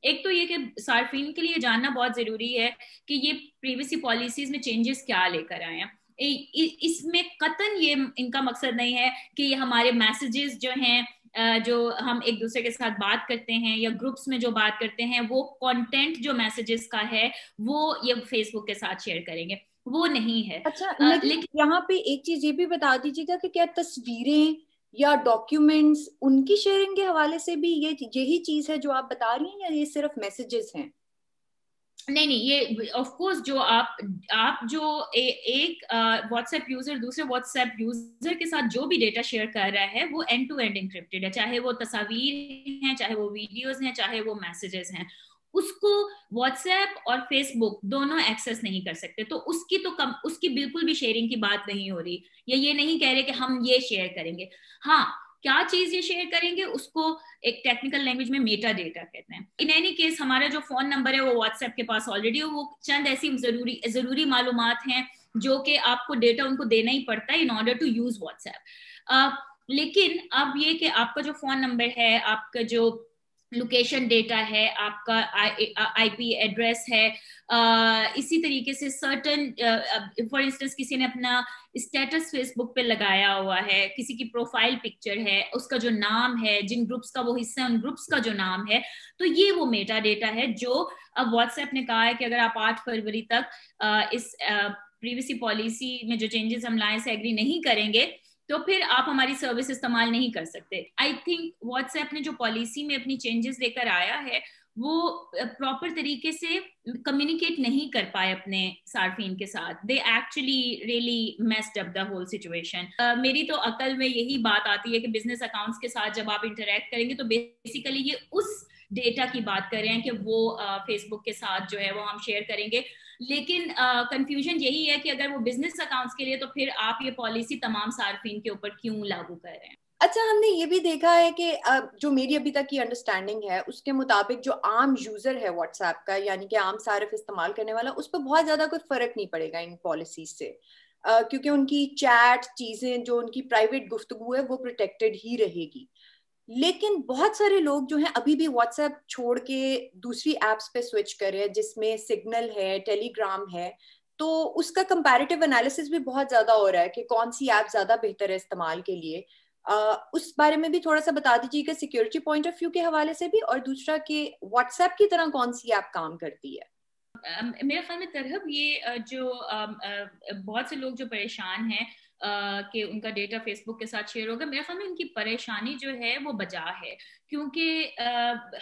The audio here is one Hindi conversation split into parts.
एक तो ये कि सार्फिन के लिए जानना बहुत जरूरी है कि ये प्रीवियसी पॉलिसीज में चेंजेस क्या लेकर आए हैं। इसमें कतन ये इनका मकसद नहीं है कि ये हमारे मैसेजेस जो हैं, जो हम एक दूसरे के साथ बात करते हैं या ग्रुप्स में जो बात करते हैं, वो कंटेंट जो मैसेजेस का है वो ये फेसबुक के साथ शेयर करेंगे, वो नहीं है। अच्छा, लेकिन लेकिन यहाँ पे एक चीज ये भी बता दीजिएगा कि क्या तस्वीरें या डॉक्यूमेंट्स उनकी शेयरिंग के हवाले से भी ये यही चीज है जो आप बता रही हैं, या ये सिर्फ मैसेजेस हैं? नहीं नहीं, ये ऑफ कोर्स जो आप जो एक व्हाट्सएप यूजर दूसरे व्हाट्सएप यूजर के साथ जो भी डेटा शेयर कर रहा है वो एंड टू एंड इंक्रिप्टेड है, चाहे वो तस्वीर हैं, चाहे वो वीडियोस हैं, चाहे वो मैसेजेस हैं। उसको व्हाट्सएप और फेसबुक दोनों एक्सेस नहीं कर सकते, तो उसकी बिल्कुल भी शेयरिंग की बात नहीं हो रही, या ये नहीं कह रहे कि हम ये शेयर करेंगे। हाँ, क्या चीज ये शेयर करेंगे उसको एक टेक्निकल लैंग्वेज में मेटा डेटा कहते हैं। इन एनी केस हमारा जो फोन नंबर है वो व्हाट्सएप के पास ऑलरेडी हो, वो चंद ऐसी जरूरी जरूरी मालूमात हैं जो कि आपको डेटा उनको देना ही पड़ता है in order to use WhatsApp. लेकिन अब ये कि आपका जो फोन नंबर है, आपका जो लोकेशन डेटा है, आपका आईपी एड्रेस है, इसी तरीके से सर्टन, फॉर इंस्टेंस किसी ने अपना स्टेटस फेसबुक पे लगाया हुआ है, किसी की प्रोफाइल पिक्चर है, उसका जो नाम है, जिन ग्रुप्स का वो हिस्सा है उन ग्रुप्स का जो नाम है, तो ये वो मेटा डेटा है जो अब व्हाट्सएप ने कहा है कि अगर आप 8 फरवरी तक इस प्रीवियसी पॉलिसी में जो चेंजेस हम लाए से एग्री नहीं करेंगे तो फिर आप हमारी सर्विस इस्तेमाल नहीं कर सकते। आई थिंक व्हाट्सएप ने जो पॉलिसी में अपनी चेंजेस लेकर आया है वो प्रॉपर तरीके से कम्युनिकेट नहीं कर पाए अपने सार्फिन के साथ। They actually really messed up the whole situation. मेरी तो अकल में यही बात आती है कि बिजनेस अकाउंट्स के साथ जब आप इंटरेक्ट करेंगे तो बेसिकली ये उस डेटा की बात कर रहे हैं कि वो फेसबुक के साथ जो है वो हम शेयर करेंगे। लेकिन कंफ्यूजन यही है कि अगर वो बिजनेस अकाउंट्स के लिए तो फिर आप ये पॉलिसी तमाम सार्फिन के ऊपर क्यों लागू कर रहे हैं। अच्छा, हमने ये भी देखा है कि जो मेरी अभी तक की अंडरस्टैंडिंग है उसके मुताबिक जो आम यूजर है व्हाट्सएप का, यानी कि आम सार्फ इस्तेमाल करने वाला, उस पर बहुत ज्यादा कोई फर्क नहीं पड़ेगा इन पॉलिसीज से। क्योंकि उनकी चैट चीजें, जो उनकी प्राइवेट गुफ्तगू है, वो प्रोटेक्टेड ही रहेगी। लेकिन बहुत सारे लोग जो हैं अभी भी व्हाट्सएप छोड़ के दूसरी एप्स पे स्विच कर रहे हैं, जिसमें सिग्नल है, टेलीग्राम है। तो उसका कंपैरेटिव एनालिसिस भी बहुत ज्यादा हो रहा है कि कौन सी ऐप ज्यादा बेहतर है इस्तेमाल के लिए। उस बारे में भी थोड़ा सा बता दीजिएगा, सिक्योरिटी पॉइंट ऑफ व्यू के हवाले से भी, और दूसरा कि व्हाट्सएप की तरह कौन सी ऐप काम करती है। मेरे ख्याल में तरहब ये जो बहुत से लोग जो परेशान हैं कि उनका डेटा फेसबुक के साथ शेयर होगा, मेरे ख्याल में उनकी परेशानी जो है वो बजा है, क्योंकि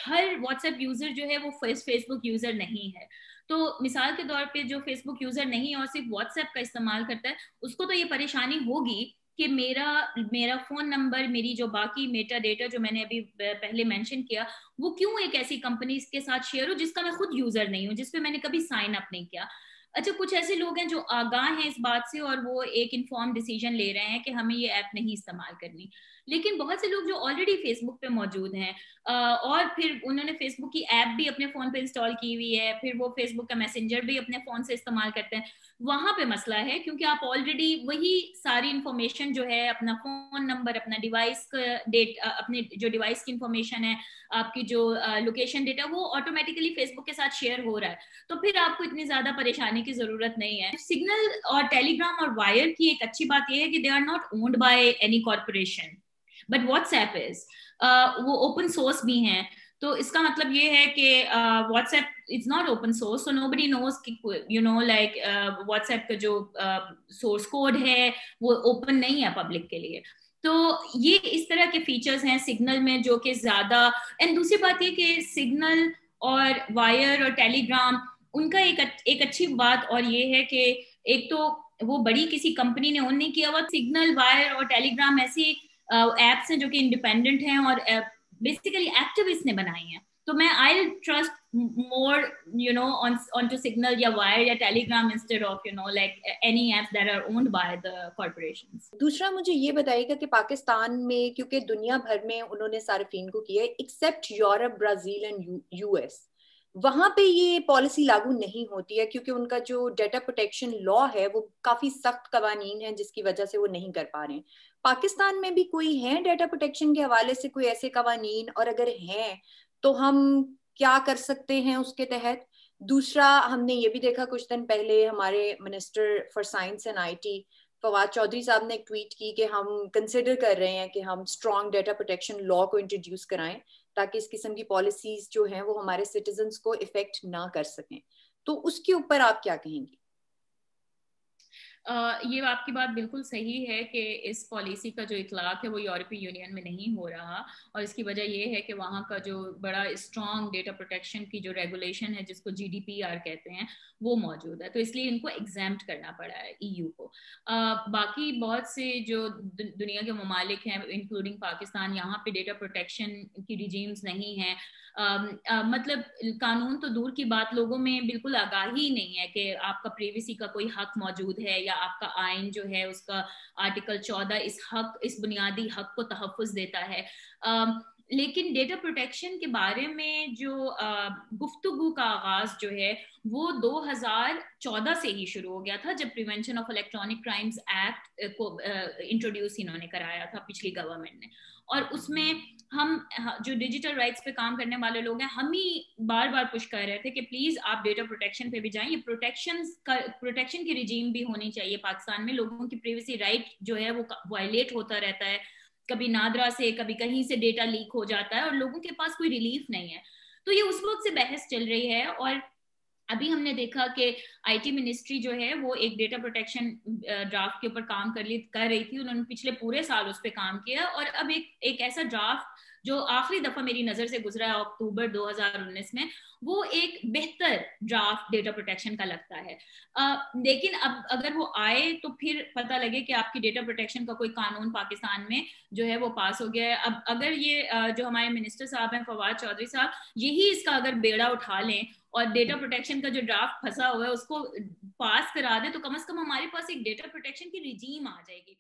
हर व्हाट्सएप यूजर जो है वो फेसबुक यूजर नहीं है। तो मिसाल के तौर पे जो फेसबुक यूजर नहीं है और सिर्फ व्हाट्सएप का इस्तेमाल करता है, उसको तो ये परेशानी होगी कि मेरा मेरा फोन नंबर, मेरी जो बाकी मेटा डेटा जो मैंने अभी पहले मेंशन किया, वो क्यों एक ऐसी कंपनी के साथ शेयर हो जिसका मैं खुद यूजर नहीं हूँ, जिसपे मैंने कभी साइन अप नहीं किया। अच्छा, कुछ ऐसे लोग हैं जो आगाह हैं इस बात से और वो एक इन्फॉर्म डिसीजन ले रहे हैं कि हमें ये ऐप नहीं इस्तेमाल करनी। लेकिन बहुत से लोग जो ऑलरेडी फेसबुक पे मौजूद हैं और फिर उन्होंने फेसबुक की ऐप भी अपने फोन पे इंस्टॉल की हुई है, फिर वो फेसबुक का मैसेंजर भी अपने फोन से इस्तेमाल करते हैं, वहां पे मसला है, क्योंकि आप ऑलरेडी वही सारी इंफॉर्मेशन जो है, अपना फोन नंबर, अपना डिवाइस का डेट, अपने जो डिवाइस की इंफॉर्मेशन है, आपकी जो लोकेशन डेटा, वो ऑटोमेटिकली फेसबुक के साथ शेयर हो रहा है। तो फिर आपको इतनी ज्यादा परेशानी की जरूरत नहीं है। सिग्नल और टेलीग्राम और वायर की एक अच्छी बात यह है कि they are not owned by any corporation, but WhatsApp is, वो ओपन सोर्स भी हैं। तो इसका मतलब ये है कि WhatsApp is not open source, so nobody knows कि यू नो लाइक व्हाट्सएप का जो सोर्स कोड है वो ओपन नहीं है पब्लिक के लिए। तो ये इस तरह के फीचर्स हैं सिग्नल में जो कि ज्यादा। एंड दूसरी बात ये कि सिग्नल और वायर और टेलीग्राम, उनका एक अच्छी बात और ये है कि एक तो वो बड़ी किसी कंपनी ने ओन नहीं किया हुआ। सिग्नल, वायर और टेलीग्राम ऐसी एप्स हैं जो कि इंडिपेंडेंट हैं और बेसिकली एक्टिविस्ट ने बनाई हैं। तो मैं I trust more on to Signal या वायर या Telegram instead of like any apps that are owned by the corporations. दूसरा मुझे ये बताइएगा कि पाकिस्तान में, क्योंकि दुनिया भर में उन्होंने सार्फिन को किया है except Europe, Brazil and US, वहां पे ये पॉलिसी लागू नहीं होती है क्योंकि उनका जो डेटा प्रोटेक्शन लॉ है वो काफी सख्त कवानीन है, जिसकी वजह से वो नहीं कर पा रहे हैं। पाकिस्तान में भी कोई है डेटा प्रोटेक्शन के हवाले से कोई ऐसे कवानीन, और अगर हैं तो हम क्या कर सकते हैं उसके तहत। दूसरा, हमने ये भी देखा कुछ दिन पहले हमारे minister for science and IT Fawad Chaudhry sahab ने एक ट्वीट की कि हम कंसिडर कर रहे हैं कि हम स्ट्रॉन्ग डेटा प्रोटेक्शन लॉ को इंट्रोड्यूस कराएं, ताकि इस किस्म की पॉलिसीज जो हैं वो हमारे सिटीजन्स को इफेक्ट ना कर सकें। तो उसके ऊपर आप क्या कहेंगी? ये आपकी बात बिल्कुल सही है कि इस पॉलिसी का जो इतलाक है वो यूरोपीय यूनियन में नहीं हो रहा, और इसकी वजह ये है कि वहाँ का जो बड़ा स्ट्रॉन्ग डेटा प्रोटेक्शन की जो रेगुलेशन है, जिसको जीडीपीआर कहते हैं, वो मौजूद है। तो इसलिए इनको एग्जाम्प्ट करना पड़ा है ईयू को। बाकी बहुत से जो दुनिया के ममालिक हैं इंक्लूडिंग पाकिस्तान, यहाँ पे डेटा प्रोटेक्शन की रिजीम्स नहीं है। मतलब कानून तो दूर की बात, लोगों में बिल्कुल आगाही नहीं है कि आपका प्रिवेसी का कोई हक मौजूद है, या आपका आइन जो है उसका आर्टिकल 14 इस बुनियादी हक को तहफ़्फ़ुज़ देता है। लेकिन डेटा प्रोटेक्शन के बारे में जो गुफ्तगू का आगाज जो है वो 2014 से ही शुरू हो गया था, जब prevention of electronic crimes act को इंट्रोड्यूस इन्होंने कराया था पिछली गवर्नमेंट ने। और उसमें हम जो डिजिटल राइट्स पे काम करने वाले लोग हैं, हम ही बार बार पुश कर रहे थे कि प्लीज आप डेटा प्रोटेक्शन पे भी जाएं। ये प्रोटेक्शन की रिजीम भी होनी चाहिए पाकिस्तान में। लोगों की प्राइवेसी राइट जो है वो वायलेट होता रहता है, कभी नादरा से कभी कहीं से डेटा लीक हो जाता है और लोगों के पास कोई रिलीफ नहीं है। तो ये उस वक्त से बहस चल रही है, और अभी हमने देखा कि आईटी मिनिस्ट्री जो है वो एक डेटा प्रोटेक्शन ड्राफ्ट के ऊपर काम कर रही थी। उन्होंने पिछले पूरे साल उस पर काम किया, और अब एक ऐसा ड्राफ्ट जो आखिरी दफा मेरी नजर से गुजरा है अक्टूबर 2019 में, वो एक बेहतर ड्राफ्ट डेटा प्रोटेक्शन का लगता है। लेकिन अब अगर वो आए तो फिर पता लगे कि आपकी डेटा प्रोटेक्शन का कोई कानून पाकिस्तान में जो है वो पास हो गया है। अब अगर ये जो हमारे मिनिस्टर साहब हैं फवाद चौधरी साहब, यही इसका अगर बेड़ा उठा लें और डेटा प्रोटेक्शन का जो ड्राफ्ट फंसा हुआ है उसको पास करा दे, तो कम से कम हमारे पास एक डेटा प्रोटेक्शन की रिजीम आ जाएगी।